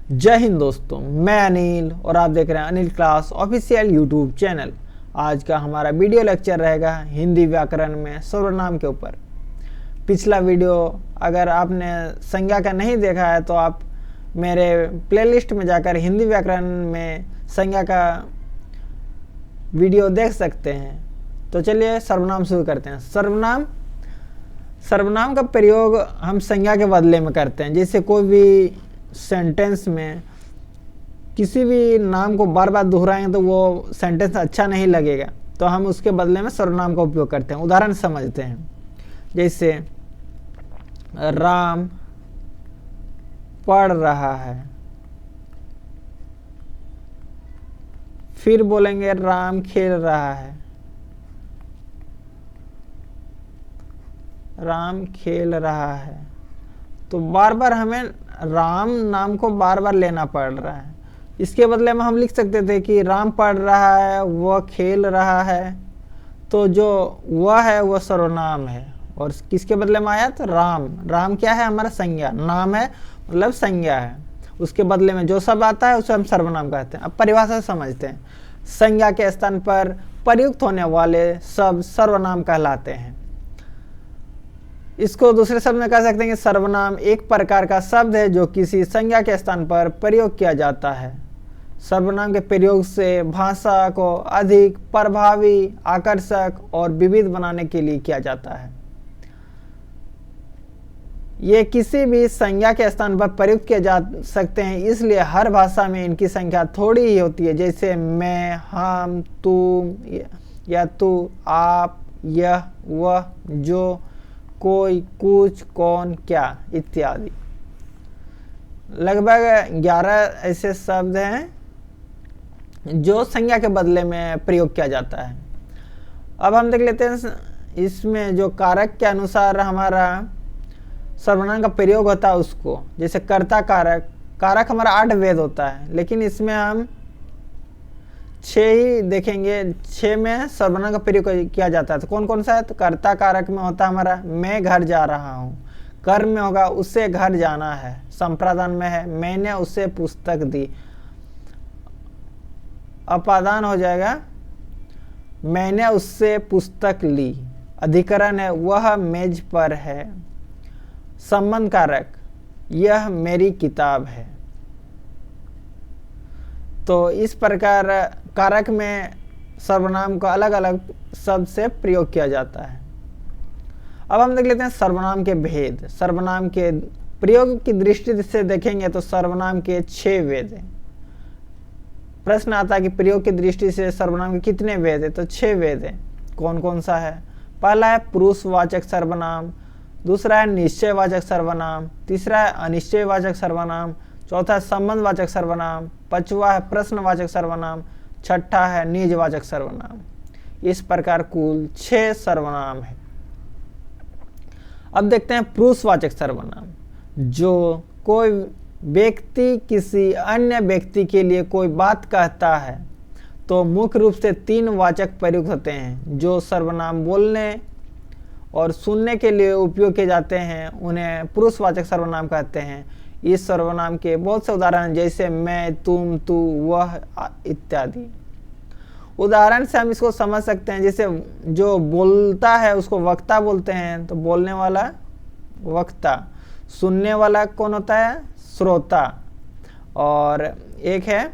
जय हिंद दोस्तों, मैं अनिल और आप देख रहे हैं Anil class official YouTube channel. आज का हमारा वीडियो लेक्चर रहेगा हिंदी व्याकरण में सर्वनाम के ऊपर। पिछला वीडियो अगर आपने संज्ञा का नहीं देखा है तो आप मेरे प्लेलिस्ट में जाकर हिंदी व्याकरण में संज्ञा का वीडियो देख सकते हैं। तो चलिए सर्वनाम शुरू करते हैं। सर्वनाम का प्रयोग हम संज्ञा के बदले में करते हैं। जैसे कोई भी सेंटेंस में किसी भी नाम को बार बार दोहराएंगे तो वो सेंटेंस अच्छा नहीं लगेगा, तो हम उसके बदले में सर्वनाम का उपयोग करते हैं। उदाहरण समझते हैं। जैसे राम पढ़ रहा है, फिर बोलेंगे राम खेल रहा है, राम खेल रहा है। तो बार बार हमें राम नाम को बार बार लेना पड़ रहा है। इसके बदले में हम लिख सकते थे कि राम पढ़ रहा है, वह खेल रहा है। तो जो वह है वह सर्वनाम है और किसके बदले में आया तो राम। राम क्या है? हमारा संज्ञा। नाम है मतलब संज्ञा है, उसके बदले में जो शब्द आता है उसे हम सर्वनाम कहते हैं। अब परिभाषा समझते हैं। संज्ञा के स्थान पर प्रयुक्त होने वाले शब्द सर्वनाम कहलाते हैं। इसको दूसरे शब्द में कह सकते हैं कि सर्वनाम एक प्रकार का शब्द है जो किसी संज्ञा के स्थान पर प्रयोग किया जाता है। सर्वनाम के प्रयोग से भाषा को अधिक प्रभावी, आकर्षक और विविध बनाने के लिए किया जाता है। ये किसी भी संज्ञा के स्थान पर प्रयुक्त किए जा सकते हैं, इसलिए हर भाषा में इनकी संख्या थोड़ी ही होती है। जैसे मैं, हम, तुम या तू, आप, यह, वह, जो, कोई, कुछ, कौन, क्या इत्यादि। लगभग 11 ऐसे शब्द हैं जो संज्ञा के बदले में प्रयोग किया जाता है। अब हम देख लेते हैं इसमें जो कारक के अनुसार हमारा सर्वनाम का प्रयोग होता है उसको। जैसे कर्ता कारक, कारक हमारा 8 वेद होता है, लेकिन इसमें हम 6 ही देखेंगे। 6 में सर्वनाम का प्रयोग किया जाता है। तो कौन कौन सा है? तो कर्ता कारक में होता है हमारा मैं घर जा रहा हूँ। कर्म में होगा उसे घर जाना है। संप्रदान में है मैंने उसे पुस्तक दी। अपादान हो जाएगा मैंने उससे पुस्तक ली। अधिकरण है वह मेज पर है। संबंध कारक यह मेरी किताब है। तो इस प्रकार कारक में सर्वनाम का अलग अलग शब्द से प्रयोग किया जाता है। अब हम देख लेते हैं सर्वनाम के भेद। सर्वनाम के प्रयोग की दृष्टि से देखेंगे तो सर्वनाम के 6 वेद हैं। प्रश्न आता है कि प्रयोग की दृष्टि से सर्वनाम के कितने वेद हैं? तो 6 वेद हैं। कौन कौन सा है? पहला है पुरुषवाचक सर्वनाम, दूसरा है निश्चयवाचक सर्वनाम, तीसरा है अनिश्चयवाचक सर्वनाम, चौथा है संबंधवाचक सर्वनाम, पांचवा है प्रश्नवाचक सर्वनाम, छठा है निजवाचक सर्वनाम। इस प्रकार कुल 6 सर्वनाम है। अब देखते हैं पुरुषवाचक सर्वनाम। जो कोई व्यक्ति किसी अन्य व्यक्ति के लिए कोई बात कहता है तो मुख्य रूप से 3 वाचक प्रयुक्त होते हैं। जो सर्वनाम बोलने और सुनने के लिए उपयोग किए जाते हैं उन्हें पुरुषवाचक सर्वनाम कहते हैं। इस सर्वनाम के बहुत से उदाहरण जैसे मैं, तुम, तू, वह इत्यादि। उदाहरण से हम इसको समझ सकते हैं। जैसे जो बोलता है उसको वक्ता बोलते हैं, तो बोलने वाला वक्ता। सुनने वाला कौन होता है? श्रोता। और एक है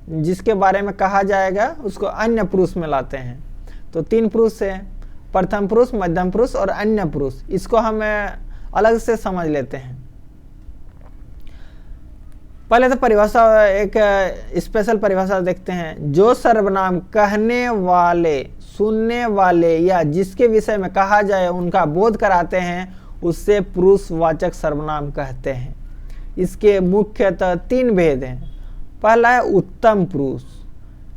जिसके बारे में कहा जाएगा उसको अन्य पुरुष में लाते हैं। तो 3 पुरुष है, प्रथम पुरुष, मध्यम पुरुष और अन्य पुरुष। इसको हम अलग से समझ लेते हैं। पहले तो परिभाषा, एक स्पेशल परिभाषा देखते हैं। जो सर्वनाम कहने वाले, सुनने वाले या जिसके विषय में कहा जाए उनका बोध कराते हैं उससे पुरुषवाचक सर्वनाम कहते हैं। इसके मुख्यतः 3 भेद हैं। पहला है उत्तम पुरुष,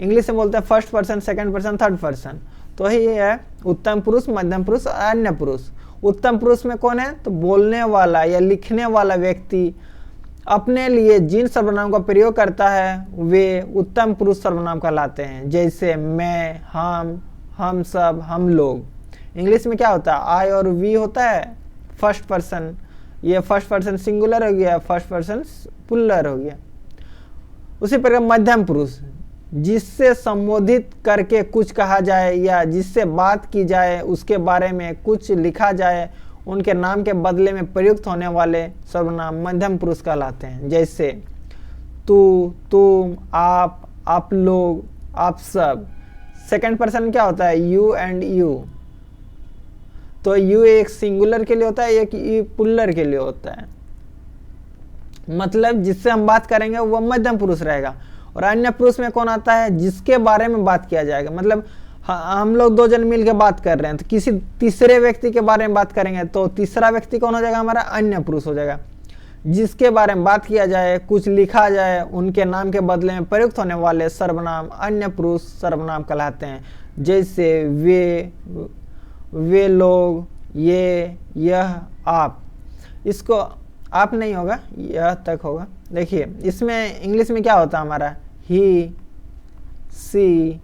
इंग्लिश में बोलते हैं first person, second person, third person. तो ये है उत्तम पुरुष, मध्यम पुरुष और अन्य पुरुष। उत्तम पुरुष में कौन है? तो बोलने वाला या लिखने वाला व्यक्ति अपने लिए जिन सर्वनाम का प्रयोग करता है वे उत्तम पुरुष सर्वनाम कहलाते हैं। जैसे मैं, हम सब, हम लोग। इंग्लिश में क्या होता है? आई और वी होता है फर्स्ट पर्सन। ये फर्स्ट पर्सन सिंगुलर हो गया, फर्स्ट पर्सन प्लुरल हो गया। उसी प्रकार मध्यम पुरुष, जिससे संबोधित करके कुछ कहा जाए या जिससे बात की जाए, उसके बारे में कुछ लिखा जाए, उनके नाम के बदले में प्रयुक्त होने वाले सर्वनाम मध्यम पुरुष कहलाते हैं। जैसे तू, तुम, आप लोग, आप सब। सेकंड पर्सन क्या होता है? You and you. तो यू एक सिंगुलर के लिए होता है, एक यू पुल्लर के लिए होता है। मतलब जिससे हम बात करेंगे वो मध्यम पुरुष रहेगा। और अन्य पुरुष में कौन आता है? जिसके बारे में बात किया जाएगा। मतलब हम लोग दो जन मिल के बात कर रहे हैं, तो किसी तीसरे व्यक्ति के बारे में बात करेंगे तो तीसरा व्यक्ति कौन हो जाएगा? हमारा अन्य पुरुष हो जाएगा। जिसके बारे में बात किया जाए, कुछ लिखा जाए, उनके नाम के बदले में प्रयुक्त होने वाले सर्वनाम अन्य पुरुष सर्वनाम कहलाते हैं। जैसे वे लोग, ये, यह, आप। इसको आप नहीं होगा, यह तक होगा। देखिए इसमें इंग्लिश में क्या होता है हमारा? ही, सी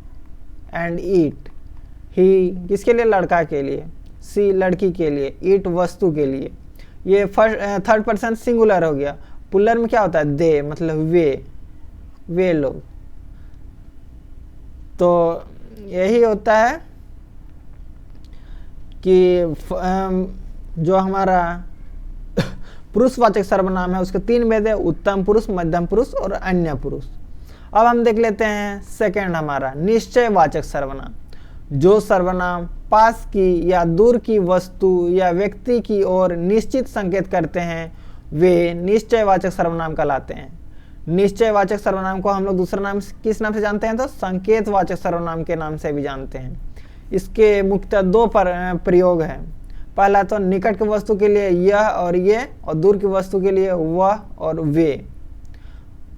एंड इट। ही किसके लिए? लड़का के लिए। सी लड़की के लिए। इट वस्तु के लिए। ये थर्ड पर्सन सिंगुलर हो गया। पुल्लर में क्या होता है? दे, मतलब वे लोग। तो यही होता है कि जो हमारा पुरुषवाचक सर्वनाम है उसके तीन भेद है: उत्तम पुरुष, मध्यम पुरुष और अन्य पुरुष। अब हम देख लेते हैं सेकंड हमारा निश्चयवाचक सर्वनाम। जो सर्वनाम पास की या दूर की वस्तु या व्यक्ति की ओर निश्चित संकेत करते हैं वे निश्चयवाचक सर्वनाम कहलाते हैं। निश्चयवाचक सर्वनाम को हम लोग दूसरा नाम किस नाम से जानते हैं? तो संकेतवाचक सर्वनाम के नाम से भी जानते हैं। इसके मुख्यतः दो प्रयोग हैं। पहला तो निकट की वस्तु के लिए यह और ये, और दूर की वस्तु के लिए वह और वे।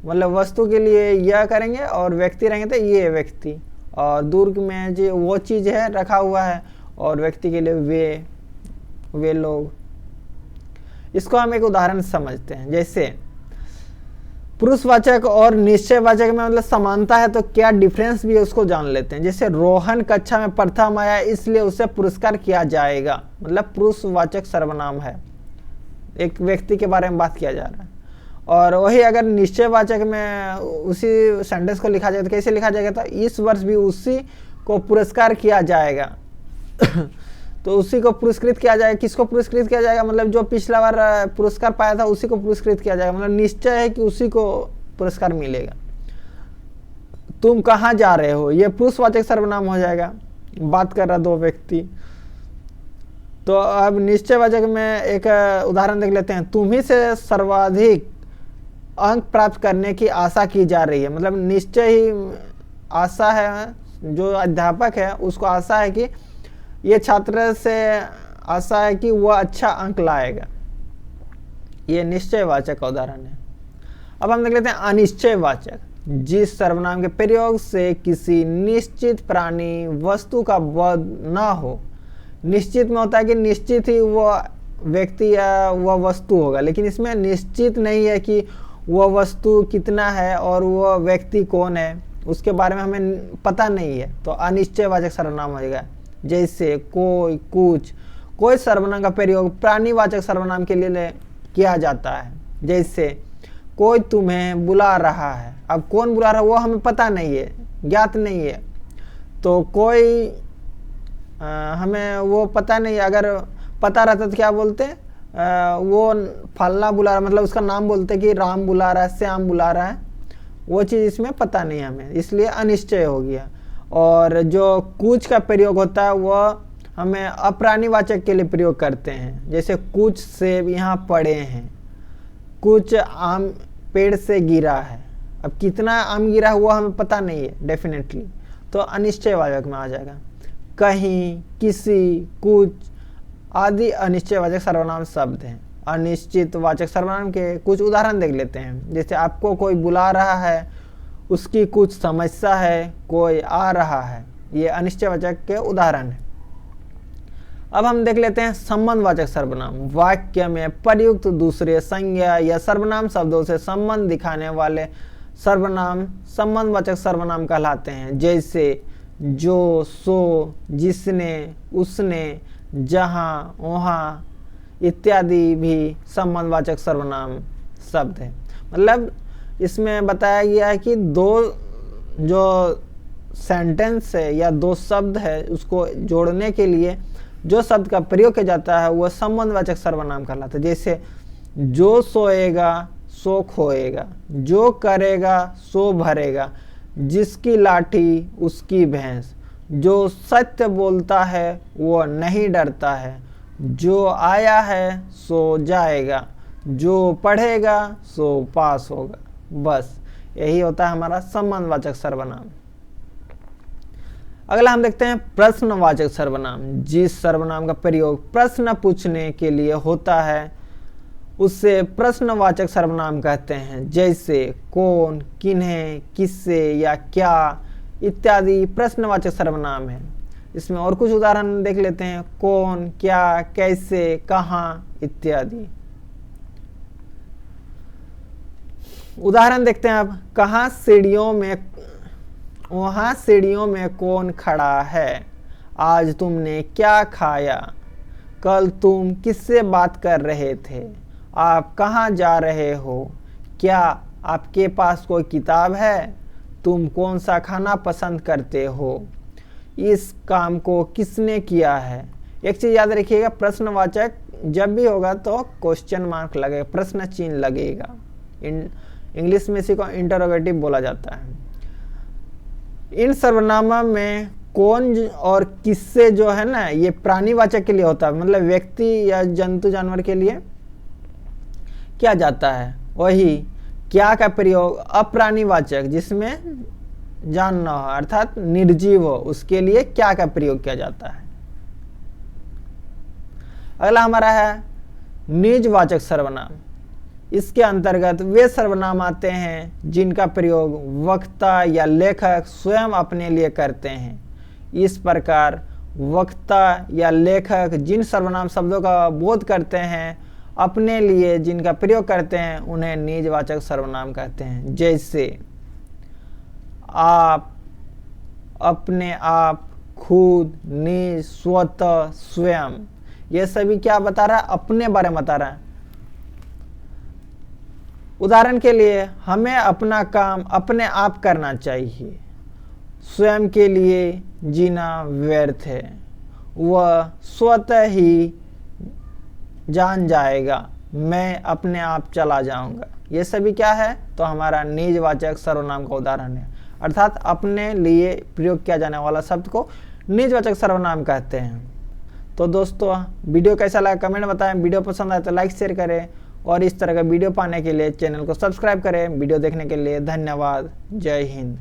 मतलब वस्तु के लिए यह करेंगे और व्यक्ति रहेंगे तो ये व्यक्ति, और दूर में जो वो चीज़ है रखा हुआ है, और व्यक्ति के लिए वे लोग। इसको हम एक उदाहरण समझते हैं। जैसे पुरुषवाचक और निश्चयवाचक में मतलब समानता है, तो क्या डिफरेंस भी है उसको जान लेते हैं। जैसे रोहन कक्षा में प्रथम आया इसलिए उसे पुरस्कार किया जाएगा। मतलब पुरुषवाचक सर्वनाम है, एक व्यक्ति के बारे में बात किया जा रहा है। और वही अगर निश्चयवाचक में उसी सेंटेंस को लिखा जाए तो कैसे लिखा जाएगा? तो इस वर्ष भी उसी को पुरस्कार किया जाएगा। तो उसी को पुरस्कृत किया जाएगा। किसको पुरस्कृत किया जाएगा? मतलब जो पिछला बार पुरस्कार पाया था उसी को पुरस्कृत किया जाएगा। मतलब निश्चय है कि उसी को पुरस्कार मिलेगा। तुम कहाँ जा रहे हो? ये पुरुषवाचक सर्वनाम हो जाएगा, बात कर रहा दो व्यक्ति। तो अब निश्चयवाचक में एक उदाहरण देख लेते हैं। तुम्ही से सर्वाधिक अंक प्राप्त करने की आशा की जा रही है। मतलब निश्चय ही आशा है, जो अध्यापक है उसको आशा है कि ये छात्र से आशा है कि वह अच्छा अंक लाएगा। ये निश्चयवाचक का उदाहरण है। अब हम देख लेते हैं अनिश्चयवाचक। जिस सर्वनाम के प्रयोग से किसी निश्चित प्राणी वस्तु का बोध न हो। निश्चित में होता है कि निश्चित ही वह व्यक्ति या वह वस्तु होगा, लेकिन इसमें निश्चित नहीं है कि वह वस्तु कितना है और वह व्यक्ति कौन है, उसके बारे में हमें पता नहीं है। तो अनिश्चयवाचक सर्वनाम हो जाएगा। जैसे कोई, कुछ। कोई सर्वनाम का प्रयोग प्राणीवाचक सर्वनाम के लिए किया जाता है। जैसे कोई तुम्हें बुला रहा है। अब कौन बुला रहा है वो हमें पता नहीं है, ज्ञात नहीं है। तो कोई हमें वो पता नहीं, अगर पता रहता तो क्या बोलते? वो फलना बुला रहा, मतलब उसका नाम बोलते कि राम बुला रहा है, श्याम बुला रहा है। वो चीज़ इसमें पता नहीं हमें, इसलिए अनिश्चय हो गया। और जो कुछ का प्रयोग होता है वह हमें अप्राणीवाचक के लिए प्रयोग करते हैं। जैसे कुछ सेब यहाँ पड़े हैं, कुछ आम पेड़ से गिरा है। अब कितना आम गिरा हुआ हमें पता नहीं है डेफिनेटली, तो अनिश्चयवाचक में आ जाएगा। कहीं, किसी, कुछ आदि अनिश्चयवाचक सर्वनाम शब्द हैं। अनिश्चितवाचक सर्वनाम के कुछ उदाहरण देख लेते हैं। जैसे आपको कोई बुला रहा है, उसकी कुछ समस्या है, कोई आ रहा है। ये अनिश्चयवाचक के उदाहरण है। अब हम देख लेते हैं संबंधवाचक सर्वनाम। वाक्य में प्रयुक्त दूसरे संज्ञा या सर्वनाम शब्दों से संबंध दिखाने वाले सर्वनाम संबंधवाचक सर्वनाम कहलाते हैं। जैसे जो, सो, जिसने, उसने, जहाँ, वहाँ इत्यादि भी संबंधवाचक सर्वनाम शब्द है। मतलब इसमें बताया गया है कि दो जो सेंटेंस है या दो शब्द है उसको जोड़ने के लिए जो शब्द का प्रयोग किया जाता है वह संबंधवाचक सर्वनाम कहलाता है। जैसे जो सोएगा सो खोएगा, जो करेगा सो भरेगा, जिसकी लाठी उसकी भैंस, जो सत्य बोलता है वो नहीं डरता है, जो आया है सो जाएगा, जो पढ़ेगा सो पास होगा। बस यही होता है हमारा संबंधवाचक सर्वनाम। अगला हम देखते हैं प्रश्नवाचक सर्वनाम। जिस सर्वनाम का प्रयोग प्रश्न पूछने के लिए होता है उससे प्रश्नवाचक सर्वनाम कहते हैं। जैसे कौन, किन्हें, किससे या क्या इत्यादि प्रश्नवाचक सर्वनाम है। इसमें और कुछ उदाहरण देख लेते हैं। कौन, क्या, कैसे, कहाँ इत्यादि। उदाहरण देखते हैं अब। कहाँ सीढ़ियों में, वहाँ सीढ़ियों में कौन खड़ा है। आज तुमने क्या खाया। कल तुम किससे बात कर रहे थे। आप कहाँ जा रहे हो। क्या आपके पास कोई किताब है। तुम कौन सा खाना पसंद करते हो। इस काम को किसने किया है। एक चीज़ याद रखिएगा, प्रश्नवाचक जब भी होगा तो क्वेश्चन मार्क लगेगा, प्रश्न चिन्ह लगेगा। इंग्लिश में इसी को इंटरोगेटिव बोला जाता है। इन सर्वनामों में कौन और किससे जो है ना ये प्राणीवाचक के लिए होता है, मतलब व्यक्ति या जंतु जानवर के लिए किया जाता है। वही क्या का प्रयोग अप्राणीवाचक जिसमें जान न हो अर्थात निर्जीव हो उसके लिए क्या का प्रयोग किया जाता है। अगला हमारा है निजवाचक सर्वनाम। इसके अंतर्गत वे सर्वनाम आते हैं जिनका प्रयोग वक्ता या लेखक स्वयं अपने लिए करते हैं। इस प्रकार वक्ता या लेखक जिन सर्वनाम शब्दों का बोध करते हैं अपने लिए जिनका प्रयोग करते हैं उन्हें निजवाचक सर्वनाम कहते हैं। जैसे आप, अपने आप, खुद, निज, स्वतः, स्वयं, ये सभी क्या बता रहा है, अपने बारे में बता रहा है। उदाहरण के लिए हमें अपना काम अपने आप करना चाहिए। स्वयं के लिए जीना व्यर्थ है, वह स्वतः ही जान जाएगा, मैं अपने आप चला जाऊंगा। ये सभी क्या है तो हमारा निजवाचक सर्वनाम का उदाहरण है। अर्थात अपने लिए प्रयोग किया जाने वाला शब्द को निजवाचक सर्वनाम कहते हैं। तो दोस्तों वीडियो कैसा लगा कमेंट बताएं। वीडियो पसंद आए तो लाइक शेयर करें और इस तरह का वीडियो पाने के लिए चैनल को सब्सक्राइब करें। वीडियो देखने के लिए धन्यवाद। जय हिंद।